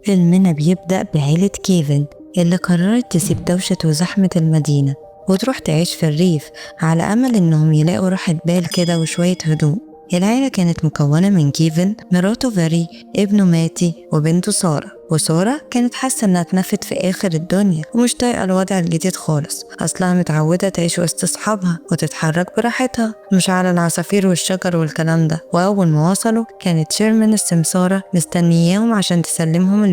فيلمنا بيبدأ بعيلة كيفن اللي قررت تسيب دوشة وزحمة المدينة وتروح تعيش في الريف على أمل إنهم يلاقوا راحة بال كده وشوية هدوء. العيلة كانت مكونة من كيفن، مراته فيري، ابنه ماتي، وبنته سارة. وسارة كانت حاسة إنها اتنفت في آخر الدنيا ومش طايقة الوضع الجديد خالص، أصلها متعودة تعيش وسط أصحابها وتتحرك براحتها مش على العصافير والشجر والكلام ده. وأول ما وصلوا كانت شيرمان السمسارة مستنياهم عشان تسلمهم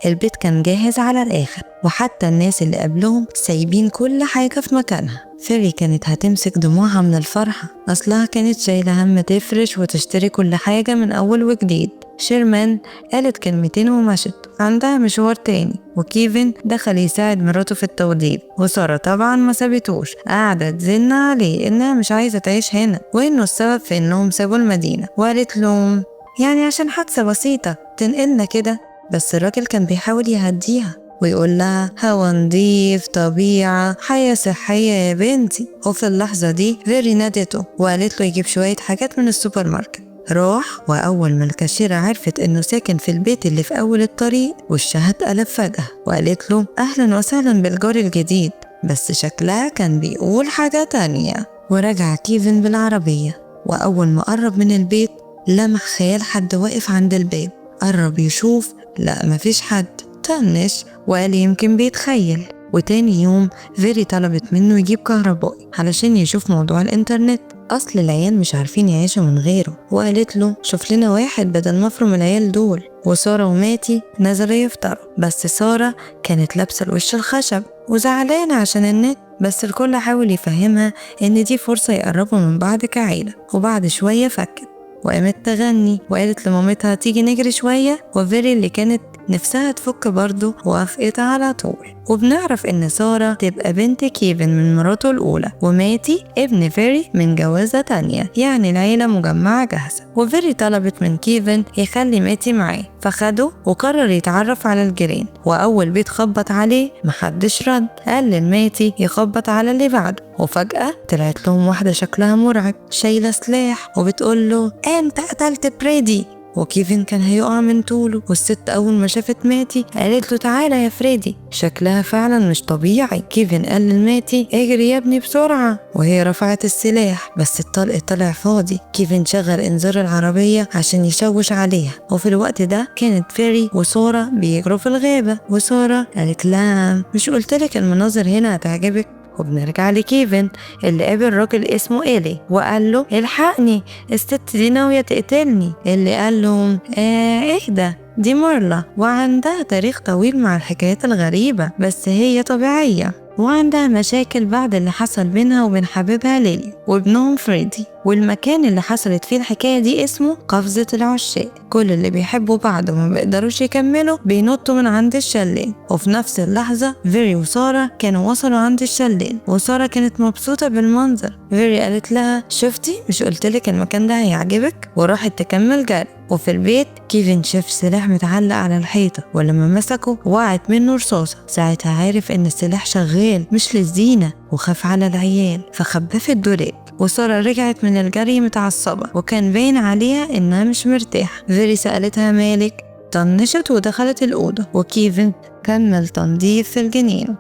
البيت كان جاهز على الآخر، وحتى الناس اللي قبلهم سايبين كل حاجة في مكانها. فيري كانت هتمسك دموعها من الفرحة، أصلها كانت شايلة هم تفرش وتشتري كل حاجة من أول وجديد. شيرمان قالت كلمتين ومشت، عندها مشوار تاني. وكيفن دخل يساعد مراته في التوضيب، وسارة طبعا ما سابتوش، قاعدة تزن عليه إنها مش عايزة تعيش هنا وإنه السبب في إنهم سابوا المدينة، وقالت له يعني عشان حادثة بسيطة تنقلنا كده. بس الراجل كان بيحاول يهديها ويقول لها هوا نضيف، طبيعة، حياة صحية يا بنتي. وفي اللحظة دي فيري نادته وقالت له يجيب شوية حاجات من السوبر ماركت. راح، وأول ما الكاشيرة عرفت إنه ساكن في البيت اللي في أول الطريق وشها اتقلب فجأة، وقالت له أهلا وسهلا بالجار الجديد، بس شكلها كان بيقول حاجة تانية. ورجع كيفن بالعربية، وأول ما قرب من البيت لمح خيال حد واقف عند الباب. قرب يشوف، لا مفيش حد، طنش وقال يمكن بيتخيل. وتاني يوم فيري طلبت منه يجيب كهربائي علشان يشوف موضوع الانترنت، اصل العيال مش عارفين يعيشوا من غيره. وقالت له شوف لنا واحد بدل ما افرم العيال دول. وسارة وماتي نزلوا يفطروا، بس سارة كانت لابسة الوش الخشب وزعلانة عشان النت، بس الكل حاول يفهمها ان دي فرصة يقربوا من بعض كعيلة. وبعد شوية فكت وقامت تغني وقالت لمامتها تيجي نجري شوية، وفيري اللي كانت نفسها تفك برضه وافقت على طول. وبنعرف ان سارة تبقى بنت كيفن من مراته الاولى، وماتي ابن فيري من جوازة تانية، يعني العيلة مجمعة جاهزة. وفيري طلبت من كيفن يخلي ماتي معاه، فخده وقرر يتعرف على الجيران. واول بيت خبط عليه محدش رد، قال لماتي يخبط على اللي بعده. وفجأة طلعت لهم واحدة شكلها مرعب شايلة سلاح وبتقول له انت قتلت بريدي. وكيفن كان هيقع من طوله، والست أول ما شافت ماتي قالت له تعالى يا فريدي، شكلها فعلا مش طبيعي. كيفن قال لماتي اجري يا ابني بسرعة، وهي رفعت السلاح بس الطلق طلع فاضي. كيفن شغل انذار العربية عشان يشوش عليها، وفي الوقت ده كانت فيري وسارة بيجروا في الغابة. وسارة قالت لا مش قلتلك المناظر هنا هتعجبك؟ وبنرجع لكيفن اللي قابل راجل اسمه إيلي وقال له الحقني الست دي ناوية تقتلني. اللي قال له ايه ده، دي مارلا وعندها تاريخ طويل مع الحكايات الغريبة، بس هي طبيعية وعندها مشاكل بعد اللي حصل بينها وبين حبيبها ليلي وابنهم فريدي. والمكان اللي حصلت فيه الحكاية دي اسمه قفزة العشاق، كل اللي بيحبوا بعض وما بيقدروش يكملوا بينطوا من عند الشلال. وفي نفس اللحظة فيري وسارة كانوا وصلوا عند الشلال، وسارة كانت مبسوطة بالمنظر. فيري قالت لها شفتي مش قلتلك المكان ده هيعجبك؟ وراحت تكمل جري. وفي البيت كيفن شاف سلاح متعلق على الحيطة، ولما مسكه وقعت منه رصاصة. ساعتها عارف ان السلاح شغال مش للزينة، وخاف على العيال فخباه في الدولاب. وسارة رجعت من الجري متعصبة وكان باين عليها انها مش مرتاحة. فيري سألتها مالك، طنشت ودخلت الأوضة. وكيفن كمل تنظيف في الجنينة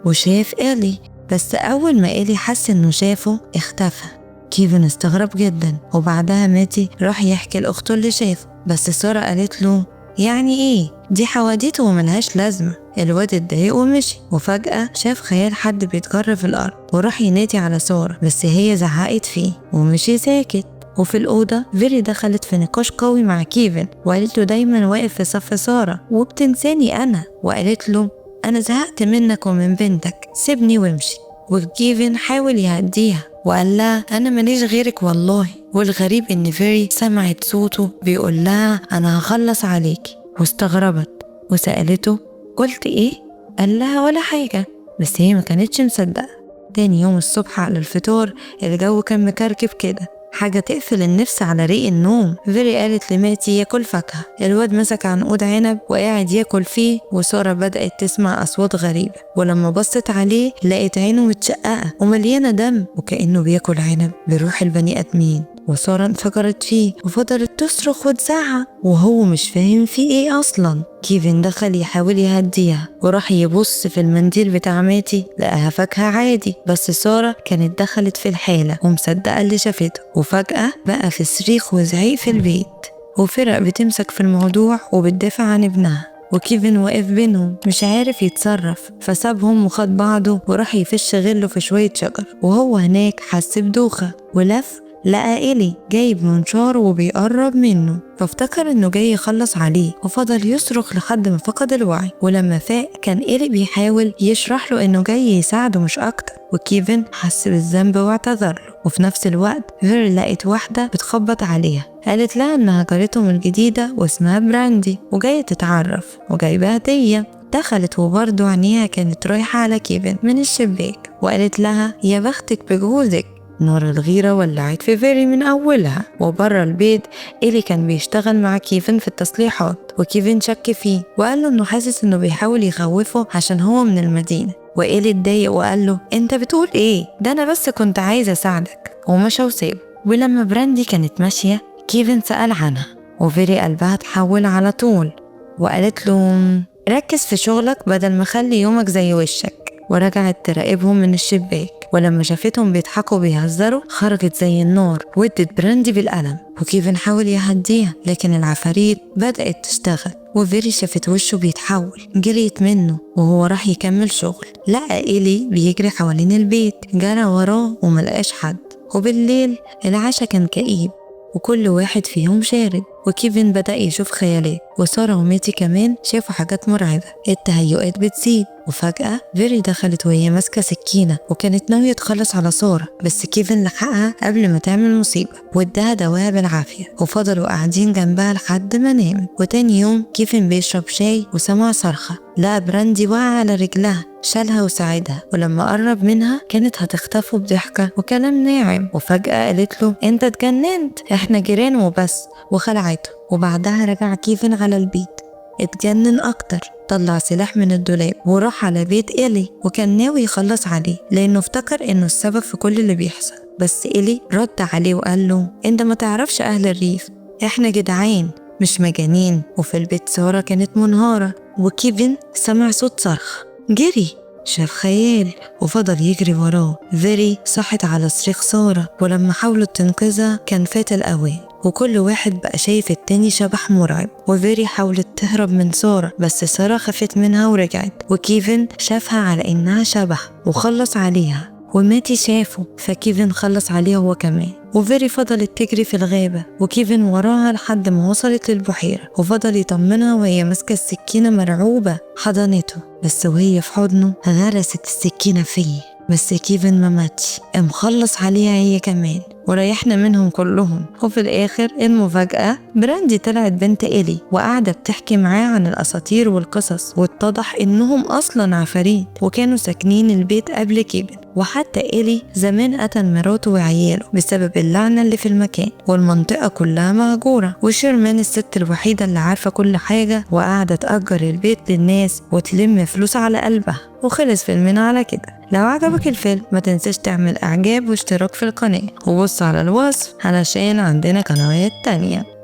وشاف إيلي، بس أول ما إيلي حس إنه شافه اختفى. كيفن استغرب جدا، وبعدها ماتي راح يحكي لأخته اللي شافه، بس سارة قالت له يعني ايه دي حواديت وملهاش لازمة. الواد اتضايق ومشي، وفجأة شاف خيال حد بيتجر في الأرض وراح ينادي على سارة، بس هي زعقت فيه ومشي ساكت. وفي الأوضة فيري دخلت في نقاش قوي مع كيفن وقالت له دايما واقف في صف سارة وبتنساني أنا، وقالت له أنا زهقت منك ومن بنتك، سيبني وامشي. وكيفن حاول يهديها وقال لها أنا ماليش غيرك والله. والغريب إن فيري سمعت صوته بيقول لها أنا هخلص عليكي، واستغربت وسألته قلت إيه؟ قال لها ولا حاجة، بس هي ما كانتش مصدقة. تاني يوم الصبح على الفطار الجو كان مكركب كده، حاجة تقفل النفس على ريق النوم. فيري قالت لماتي ياكل فاكهة. الواد مسك عنقود عنب وقاعد ياكل فيه، وسارة بدأت تسمع أصوات غريبة، ولما بصت عليه لقيت عينه متشققة ومليانة دم وكأنه بياكل عنب بروح البني آدمين. وسارة انفجرت فيه وفضلت تصرخ وتزعق وهو مش فاهم في ايه اصلا. كيفن دخل يحاول يهديها وراح يبص في المنديل بتاع ماتي لقاها فاكهة عادي، بس سارة كانت دخلت في الحالة ومصدقة اللي شافته، وفجأة بقى في صريخ وزعيق في البيت، وفرق بتمسك في الموضوع وبتدافع عن ابنها، وكيفن واقف بينهم مش عارف يتصرف، فسابهم وخد بعضه وراح يفش غله في شوية شجر. وهو هناك حس بدوخة ولف لقى إيلي جايب منشار وبيقرب منه، فافتكر انه جاي يخلص عليه وفضل يصرخ لحد ما فقد الوعي. ولما فاق كان إيلي بيحاول يشرح له انه جاي يساعده مش اكتر، وكيفن حس بالذنب واعتذر له. وفي نفس الوقت فير لقت واحدة بتخبط عليها، قالت لها انها جارتهم الجديدة واسمها براندي وجاية تتعرف وجايبة هدية. دخلت وبرضه عينيها كانت رايحة على كيفن من الشباك وقالت لها يا بختك بجوزك. نار الغيرة ولعت في فيري من أولها. وبره البيت إيلي كان بيشتغل مع كيفن في التصليحات، وكيفن شك فيه وقال له إنه حاسس إنه بيحاول يخوفه عشان هو من المدينة. وإيلي اتضايق وقال له أنت بتقول إيه؟ ده أنا بس كنت عايز أساعدك، ومشى وسابه. ولما براندي كانت ماشية كيفن سأل عنها، وفيري قلبها اتحول على طول وقالت له ركز في شغلك بدل ما خلي يومك زي وشك. ورجعت تراقبهم من الشباك، ولما شافتهم بيضحكوا بيهزروا خرجت زي النار وادت براندي بالقلم. وكيفن حاول يهديها لكن العفاريت بدأت تشتغل، وفيري شافت وشه بيتحول جريت منه وهو راح يكمل شغل. لقى إيلي بيجري حوالين البيت، جرى وراه وملقاش حد. وبالليل العشاء كان كئيب وكل واحد فيهم شارد، وكيفن بدأ يشوف خيالات، وسارة وميتي كمان شافوا حاجات مرعبة. التهيؤات بتزيد، وفجأة فيري دخلت وهي ماسكة سكينة وكانت ناوية تخلص على سارة، بس كيفن لحقها قبل ما تعمل مصيبة واداها دواها بالعافية، وفضلوا قاعدين جنبها لحد ما نامت. وتاني يوم كيفن بيشرب شاي وسمع صرخة، لقى براندي واقعة على رجلها، شالها وساعدها، ولما قرب منها كانت هتخطفه بضحكة وكلام ناعم. وفجأة قالت له انت اتجننت، احنا جيران وبس، وخلعته. وبعدها رجع كيفن على البيت اتجنن اكتر، طلع سلاح من الدولاب وراح على بيت إيلي وكان ناوي يخلص عليه لانه افتكر انه السبب في كل اللي بيحصل. بس إيلي رد عليه وقال له انت ما تعرفش اهل الريف، احنا جدعان مش مجانين. وفي البيت سارة كانت منهارة، وكيفن سمع صوت صرخ جري، شاف خيال وفضل يجري وراه. فيري صحت على صريخ سارة، ولما حاولت تنقذها كان فات الأوان، وكل واحد بقى شايف التاني شبح مرعب. وفيري حاولت تهرب من سارة بس سارة خفت منها ورجعت، وكيفن شافها على إنها شبح وخلص عليها. وماتي شافه فكيفن خلص عليها هو كمان. وفيري فضلت تجري في الغابة وكيفن وراها لحد ما وصلت للبحيرة، وفضل يطمنها وهي ماسكة السكينة مرعوبة. حضنته بس وهي في حضنه غرست السكينة فيه، بس كيفن ما ماتش، مخلص عليها هي كمان وريحنا منهم كلهم. وفي الآخر المفاجأة براندي طلعت بنت إيلي وقاعدة بتحكي معاه عن الأساطير والقصص، واتضح إنهم أصلا عفاريت وكانوا ساكنين البيت قبل كيفن. وحتى إيلي زمان قتل مراته وعياله بسبب اللعنة اللي في المكان، والمنطقة كلها مهجورة، وشيرمان الست الوحيدة اللي عارفة كل حاجة وقاعدة تأجر البيت للناس وتلم فلوس على قلبها. وخلص فيلمنا على كده. لو عجبك الفيلم ما تنساش تعمل اعجاب واشتراك في القناة وبص على الوصف علشان عندنا قنوات تانية.